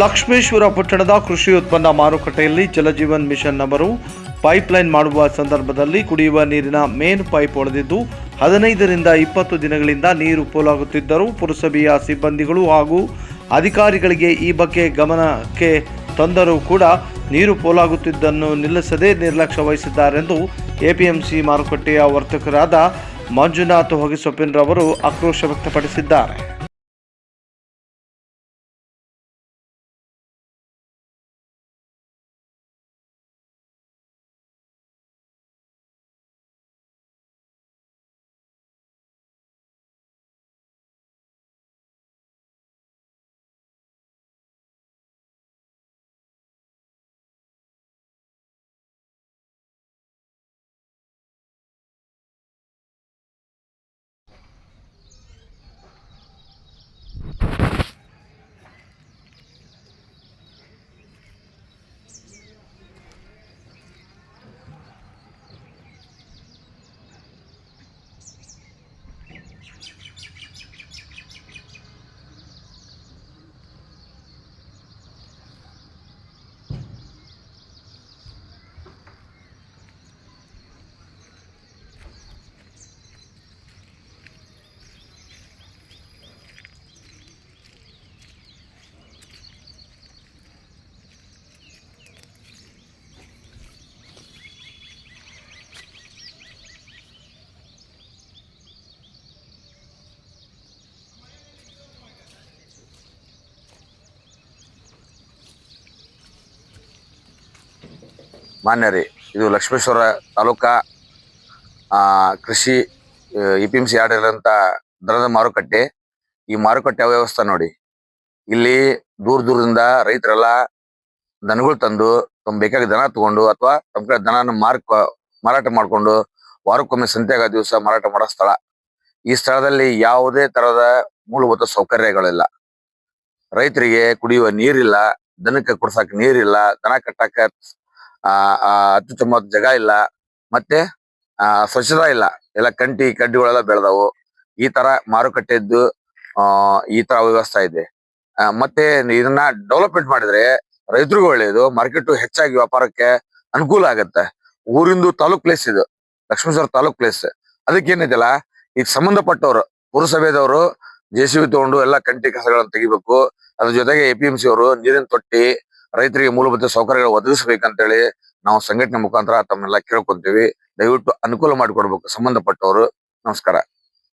ಲಕ್ಷ್ಮೇಶ್ವರ ಪಟ್ಟಣದ ಕೃಷಿ ಉತ್ಪನ್ನ ಮಾರುಕಟ್ಟೆಯಲ್ಲಿ ಜಲಜೀವನ್ ಮಿಷನ್ ಅವರು ಪೈಪ್ಲೈನ್ ಮಾಡುವ ಸಂದರ್ಭದಲ್ಲಿ ಕುಡಿಯುವ ನೀರಿನ ಮೇನ್ ಪೈಪ್ ಒಡೆದಿದ್ದು 15ರಿಂದ 20 ದಿನಗಳಿಂದ ನೀರು ಪೋಲಾಗುತ್ತಿದ್ದರೂ ಪುರಸಭೆಯ ಸಿಬ್ಬಂದಿಗಳು ಹಾಗೂ ಅಧಿಕಾರಿಗಳಿಗೆ ಈ ಬಗ್ಗೆ ಗಮನಕ್ಕೆ ತಂದರೂ ಕೂಡ ನೀರು ಪೋಲಾಗುತ್ತಿದ್ದನ್ನು ನಿಲ್ಲಿಸದೆ ನಿರ್ಲಕ್ಷ್ಯ ವಹಿಸಿದ್ದಾರೆಂದು ಎಪಿಎಂಸಿ ಮಾರುಕಟ್ಟೆಯ ವರ್ತಕರಾದ ಮಂಜುನಾಥ್ ಹೊಗೆಸೊಪ್ಪಿನರವರು ಆಕ್ರೋಶ ವ್ಯಕ್ತಪಡಿಸಿದ್ದಾರೆ. ಮಾನ್ಯರೇ, ಇದು ಲಕ್ಷ್ಮೇಶ್ವರ ತಾಲೂಕಾ ಕೃಷಿ ಎಪಿಎಂಸಿ ಆಡಿರೋಂಥ ದನದ ಮಾರುಕಟ್ಟೆ. ಈ ಮಾರುಕಟ್ಟೆ ವ್ಯವಸ್ಥೆ ನೋಡಿ, ಇಲ್ಲಿ ದೂರದಿಂದ ರೈತರೆಲ್ಲ ದನಗಳು ತಂದು ತಮ್ಮ ಬೇಕಾಗಿ ದನ ತಗೊಂಡು ಅಥವಾ ತಮ್ಮ ಕಡೆ ದನ ಮಾರಾಟ ಮಾಡಿಕೊಂಡು ವಾರಕ್ಕೊಮ್ಮೆ ಸಂತ್ಯಾಗ ದಿವಸ ಮಾರಾಟ ಮಾಡೋ ಸ್ಥಳ. ಈ ಸ್ಥಳದಲ್ಲಿ ಯಾವುದೇ ತರಹದ ಮೂಲಭೂತ ಸೌಕರ್ಯಗಳಿಲ್ಲ. ರೈತರಿಗೆ ಕುಡಿಯುವ ನೀರಿಲ್ಲ, ದನಕ್ಕೆ ಕುಡ್ಸಕ್ ನೀರಿಲ್ಲ, ದನ ಕಟ್ಟಾಕ ಅತ್ಯುತ್ತಮ ಜಾಗ ಇಲ್ಲ, ಮತ್ತೆ ಸ್ವಚ್ಛತಾ ಇಲ್ಲ. ಎಲ್ಲ ಕಡ್ಡಿಗಳೆಲ್ಲ ಬೆಳೆದವು. ಈ ತರ ಮಾರುಕಟ್ಟೆದ್ದು ಈ ತರ ವ್ಯವಸ್ಥೆ ಇದೆ. ಮತ್ತೆ ಇದನ್ನ ಡೆವಲಪ್ಮೆಂಟ್ ಮಾಡಿದ್ರೆ ರೈತರಿಗೂ ಒಳ್ಳೆಯದು, ಮಾರ್ಕೆಟ್ ಹೆಚ್ಚಾಗಿ ವ್ಯಾಪಾರಕ್ಕೆ ಅನುಕೂಲ ಆಗತ್ತೆ. ಊರಿಂದು ತಾಲೂಕ್ ಪ್ಲೇಸ್ ಇದು, ಲಕ್ಷ್ಮೇಶ್ವರ ತಾಲೂಕ್ ಪ್ಲೇಸ್. ಅದಕ್ಕೇನಿದೆಯಲ್ಲ, ಈಗ ಸಂಬಂಧಪಟ್ಟವರು ಪುರಸಭೆದವರು JCB ತಗೊಂಡು ಎಲ್ಲ ಕಂಟಿ ಕಸಗಳನ್ನು ತೆಗಿಬೇಕು. ಅದ್ರ ಜೊತೆಗೆ APMC ಅವರು ನೀರಿನ ತೊಟ್ಟಿ ರೈತರಿಗೆ ಮೂಲಭೂತ ಸೌಕರ್ಯಗಳು ಒದಗಿಸ್ಬೇಕಂತೇಳಿ ನಾವು ಸಂಘಟನೆ ಮುಖಾಂತರ ತಮ್ಮನ್ನೆಲ್ಲ ಕೇಳ್ಕೊಂತೀವಿ. ದಯವಿಟ್ಟು ಅನುಕೂಲ ಮಾಡಿಕೊಡ್ಬೇಕು ಸಂಬಂಧಪಟ್ಟವರು. ನಮಸ್ಕಾರ.